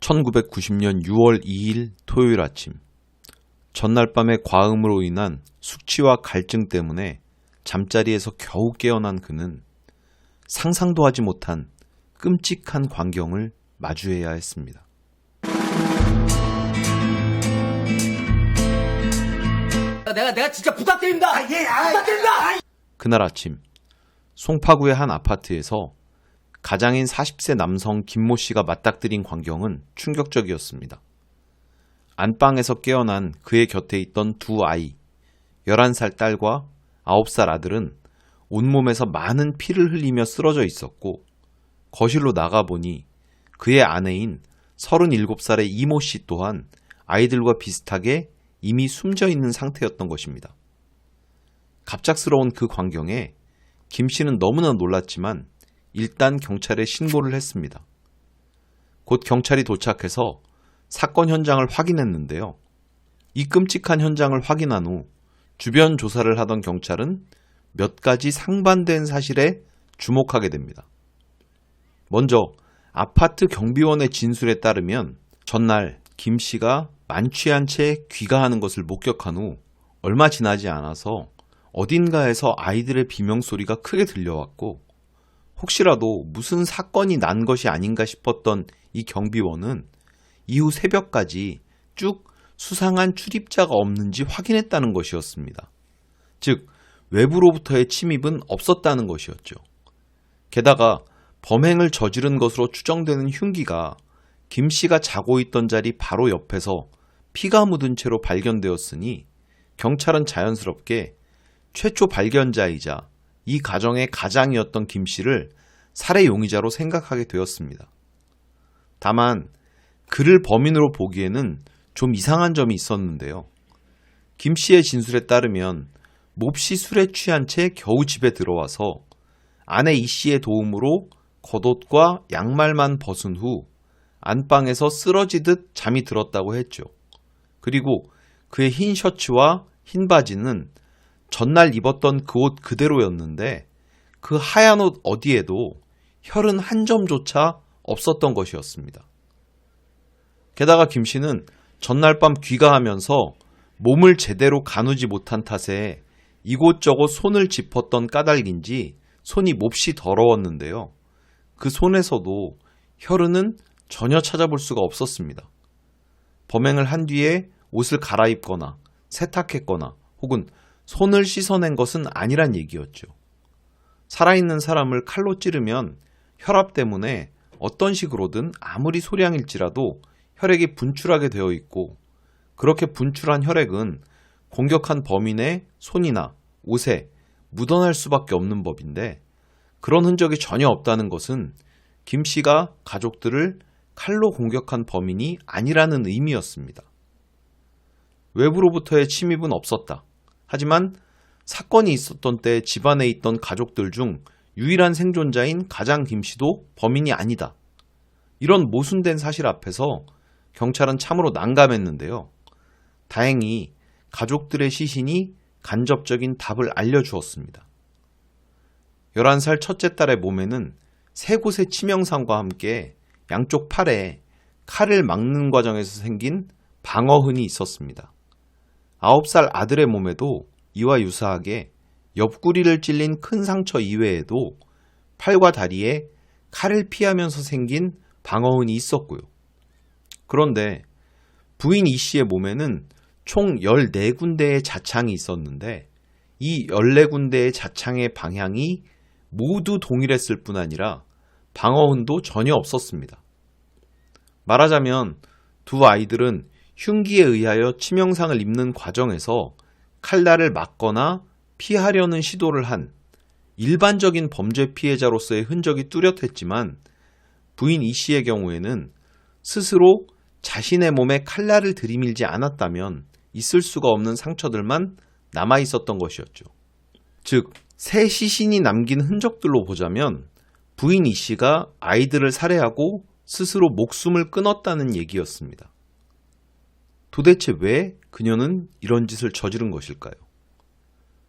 1990년 6월 2일 토요일 아침, 전날 밤의 과음으로 인한 숙취와 갈증 때문에 잠자리에서 겨우 깨어난 그는 상상도 하지 못한 끔찍한 광경을 마주해야 했습니다. 내가 진짜 부탁드립니다. 부탁드립니다. 그날 아침, 송파구의 한 아파트에서 가장인 40세 남성 김모 씨가 맞닥뜨린 광경은 충격적이었습니다. 안방에서 깨어난 그의 곁에 있던 두 아이, 11살 딸과 9살 아들은 온몸에서 많은 피를 흘리며 쓰러져 있었고, 거실로 나가보니 그의 아내인 37살의 이모 씨 또한 아이들과 비슷하게 이미 숨져 있는 상태였던 것입니다. 갑작스러운 그 광경에 김 씨는 너무나 놀랐지만 일단 경찰에 신고를 했습니다. 곧 경찰이 도착해서 사건 현장을 확인했는데요. 이 끔찍한 현장을 확인한 후 주변 조사를 하던 경찰은 몇 가지 상반된 사실에 주목하게 됩니다. 먼저 아파트 경비원의 진술에 따르면 전날 김 씨가 만취한 채 귀가하는 것을 목격한 후 얼마 지나지 않아서 어딘가에서 아이들의 비명소리가 크게 들려왔고, 혹시라도 무슨 사건이 난 것이 아닌가 싶었던 이 경비원은 이후 새벽까지 쭉 수상한 출입자가 없는지 확인했다는 것이었습니다. 즉, 외부로부터의 침입은 없었다는 것이었죠. 게다가 범행을 저지른 것으로 추정되는 흉기가 김 씨가 자고 있던 자리 바로 옆에서 피가 묻은 채로 발견되었으니 경찰은 자연스럽게 최초 발견자이자 이 가정의 가장이었던 김 씨를 살해 용의자로 생각하게 되었습니다. 다만 그를 범인으로 보기에는 좀 이상한 점이 있었는데요. 김 씨의 진술에 따르면 몹시 술에 취한 채 겨우 집에 들어와서 아내 이 씨의 도움으로 겉옷과 양말만 벗은 후 안방에서 쓰러지듯 잠이 들었다고 했죠. 그리고 그의 흰 셔츠와 흰 바지는 전날 입었던 그 옷 그대로였는데 그 하얀 옷 어디에도 혈은 한 점조차 없었던 것이었습니다. 게다가 김 씨는 전날 밤 귀가하면서 몸을 제대로 가누지 못한 탓에 이곳저곳 손을 짚었던 까닭인지 손이 몹시 더러웠는데요. 그 손에서도 혈흔은 전혀 찾아볼 수가 없었습니다. 범행을 한 뒤에 옷을 갈아입거나 세탁했거나 혹은 손을 씻어낸 것은 아니란 얘기였죠. 살아있는 사람을 칼로 찌르면 혈압 때문에 어떤 식으로든 아무리 소량일지라도 혈액이 분출하게 되어 있고, 그렇게 분출한 혈액은 공격한 범인의 손이나 옷에 묻어날 수밖에 없는 법인데, 그런 흔적이 전혀 없다는 것은 김 씨가 가족들을 칼로 공격한 범인이 아니라는 의미였습니다. 외부로부터의 침입은 없었다. 하지만 사건이 있었던 때 집안에 있던 가족들 중 유일한 생존자인 가장 김 씨도 범인이 아니다. 이런 모순된 사실 앞에서 경찰은 참으로 난감했는데요. 다행히 가족들의 시신이 간접적인 답을 알려주었습니다. 11살 첫째 딸의 몸에는 3곳의 치명상과 함께 양쪽 팔에 칼을 막는 과정에서 생긴 방어흔이 있었습니다. 9살 아들의 몸에도 이와 유사하게 옆구리를 찔린 큰 상처 이외에도 팔과 다리에 칼을 피하면서 생긴 방어흔이 있었고요. 그런데 부인 이 씨의 몸에는 총 14군데의 자창이 있었는데, 이 14군데의 자창의 방향이 모두 동일했을 뿐 아니라 방어흔도 전혀 없었습니다. 말하자면 두 아이들은 흉기에 의하여 치명상을 입는 과정에서 칼날을 맞거나 피하려는 시도를 한 일반적인 범죄 피해자로서의 흔적이 뚜렷했지만, 부인 이 씨의 경우에는 스스로 자신의 몸에 칼날을 들이밀지 않았다면 있을 수가 없는 상처들만 남아 있었던 것이었죠. 즉, 새 시신이 남긴 흔적들로 보자면 부인 이 씨가 아이들을 살해하고 스스로 목숨을 끊었다는 얘기였습니다. 도대체 왜 그녀는 이런 짓을 저지른 것일까요?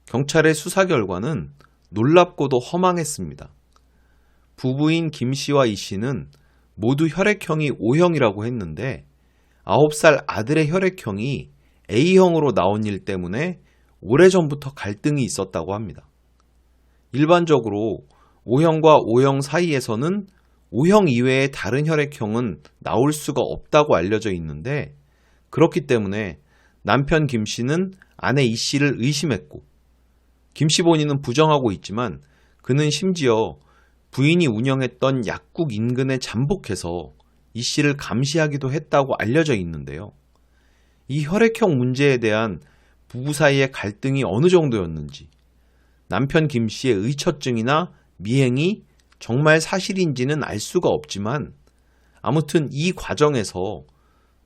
경찰의 수사 결과는 놀랍고도 허망했습니다. 부부인 김 씨와 이 씨는 모두 혈액형이 O형이라고 했는데 9살 아들의 혈액형이 A형으로 나온 일 때문에 오래전부터 갈등이 있었다고 합니다. 일반적으로 O형과 O형 사이에서는 O형 이외의 다른 혈액형은 나올 수가 없다고 알려져 있는데 그렇기 때문에 남편 김 씨는 아내 이 씨를 의심했고 김 씨 본인은 부정하고 있지만 그는 심지어 부인이 운영했던 약국 인근에 잠복해서 이 씨를 감시하기도 했다고 알려져 있는데요. 이 혈액형 문제에 대한 부부 사이의 갈등이 어느 정도였는지 남편 김 씨의 의처증이나 미행이 정말 사실인지는 알 수가 없지만 아무튼 이 과정에서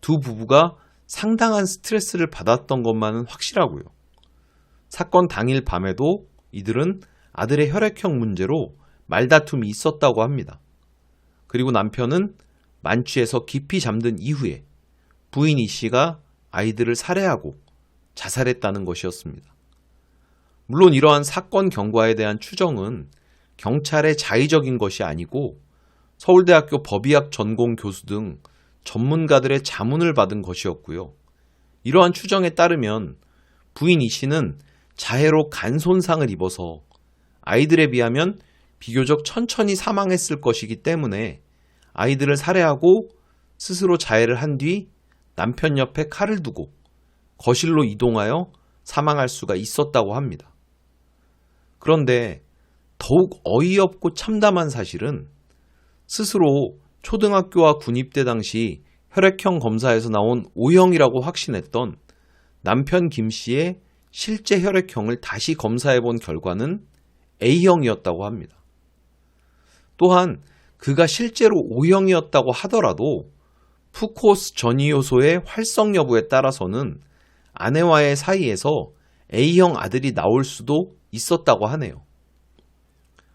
두 부부가 상당한 스트레스를 받았던 것만은 확실하고요. 사건 당일 밤에도 이들은 아들의 혈액형 문제로 말다툼이 있었다고 합니다. 그리고 남편은 만취해서 깊이 잠든 이후에 부인 이 씨가 아이들을 살해하고 자살했다는 것이었습니다. 물론 이러한 사건 경과에 대한 추정은 경찰의 자의적인 것이 아니고 서울대학교 법의학 전공 교수 등 전문가들의 자문을 받은 것이었고요. 이러한 추정에 따르면 부인 이 씨는 자해로 간 손상을 입어서 아이들에 비하면 비교적 천천히 사망했을 것이기 때문에 아이들을 살해하고 스스로 자해를 한 뒤 남편 옆에 칼을 두고 거실로 이동하여 사망할 수가 있었다고 합니다. 그런데 더욱 어이없고 참담한 사실은 스스로 초등학교와 군입대 당시 혈액형 검사에서 나온 O형이라고 확신했던 남편 김 씨의 실제 혈액형을 다시 검사해 본 결과는 A형이었다고 합니다. 또한 그가 실제로 O형이었다고 하더라도 푸코스 전이 요소의 활성 여부에 따라서는 아내와의 사이에서 A형 아들이 나올 수도 있었다고 하네요.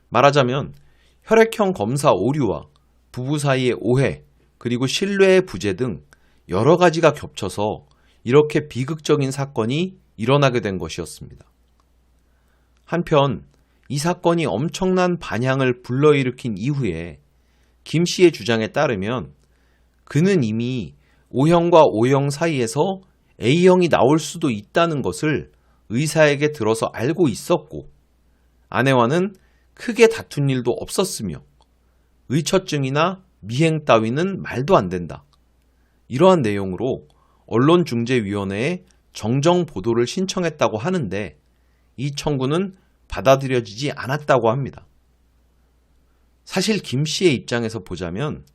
말하자면 혈액형 검사 오류와 부부 사이의 오해, 그리고 신뢰의 부재 등 여러 가지가 겹쳐서 이렇게 비극적인 사건이 일어나게 된 것이었습니다. 한편 이 사건이 엄청난 반향을 불러일으킨 이후에 김 씨의 주장에 따르면 그는 이미 O형과 O형 사이에서 A형이 나올 수도 있다는 것을 의사에게 들어서 알고 있었고 아내와는 크게 다툰 일도 없었으며 의처증이나 미행 따위는 말도 안 된다. 이러한 내용으로 언론중재위원회에 정정 보도를 신청했다고 하는데 이 청구는 받아들여지지 않았다고 합니다. 사실 김 씨의 입장에서 보자면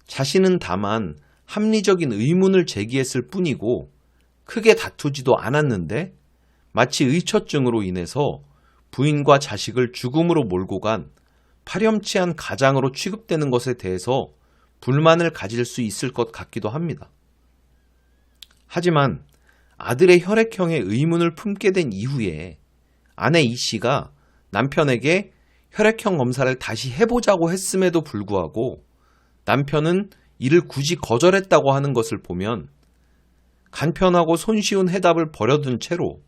자신은 다만 합리적인 의문을 제기했을 뿐이고 크게 다투지도 않았는데 마치 의처증으로 인해서 부인과 자식을 죽음으로 몰고 간 파렴치한 가장으로 취급되는 것에 대해서 불만을 가질 수 있을 것 같기도 합니다. 하지만 아들의 혈액형에 의문을 품게 된 이후에 아내 이 씨가 남편에게 혈액형 검사를 다시 해보자고 했음에도 불구하고 남편은 이를 굳이 거절했다고 하는 것을 보면 간편하고 손쉬운 해답을 버려둔 채로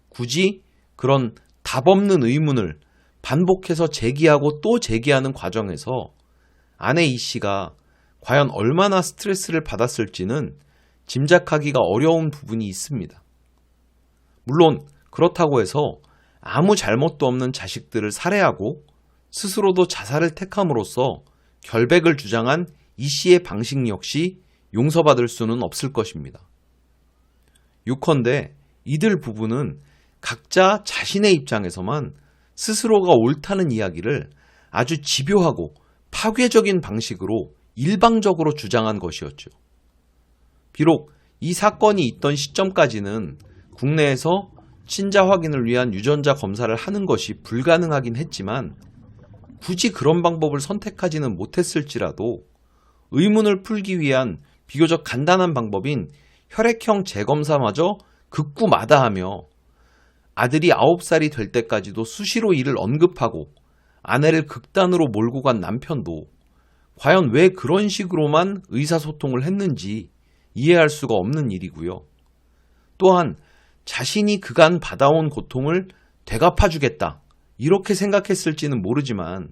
굳이 그런 답 없는 의문을 반복해서 제기하고 또 제기하는 과정에서 아내 이 씨가 과연 얼마나 스트레스를 받았을지는 짐작하기가 어려운 부분이 있습니다. 물론 그렇다고 해서 아무 잘못도 없는 자식들을 살해하고 스스로도 자살을 택함으로써 결백을 주장한 이 씨의 방식 역시 용서받을 수는 없을 것입니다. 요컨대 이들 부부는 각자 자신의 입장에서만 스스로가 옳다는 이야기를 아주 집요하고 파괴적인 방식으로 일방적으로 주장한 것이었죠. 비록 이 사건이 있던 시점까지는 국내에서 친자 확인을 위한 유전자 검사를 하는 것이 불가능하긴 했지만 굳이 그런 방법을 선택하지는 못했을지라도 의문을 풀기 위한 비교적 간단한 방법인 혈액형 재검사마저 극구마다하며 아들이 9살이 될 때까지도 수시로 이를 언급하고 아내를 극단으로 몰고 간 남편도 과연 왜 그런 식으로만 의사소통을 했는지 이해할 수가 없는 일이고요. 또한 자신이 그간 받아온 고통을 되갚아주겠다 이렇게 생각했을지는 모르지만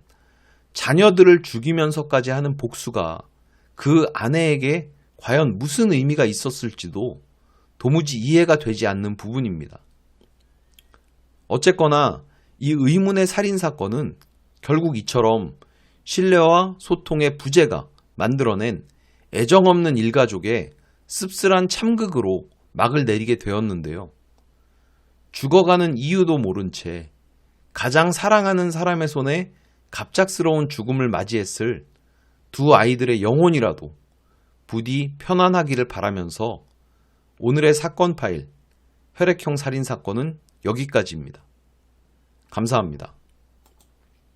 자녀들을 죽이면서까지 하는 복수가 그 아내에게 과연 무슨 의미가 있었을지도 도무지 이해가 되지 않는 부분입니다. 어쨌거나 이 의문의 살인사건은 결국 이처럼 신뢰와 소통의 부재가 만들어낸 애정 없는 일가족의 씁쓸한 참극으로 막을 내리게 되었는데요. 죽어가는 이유도 모른 채 가장 사랑하는 사람의 손에 갑작스러운 죽음을 맞이했을 두 아이들의 영혼이라도 부디 편안하기를 바라면서 오늘의 사건 파일 혈액형 살인사건은 여기까지입니다. 감사합니다.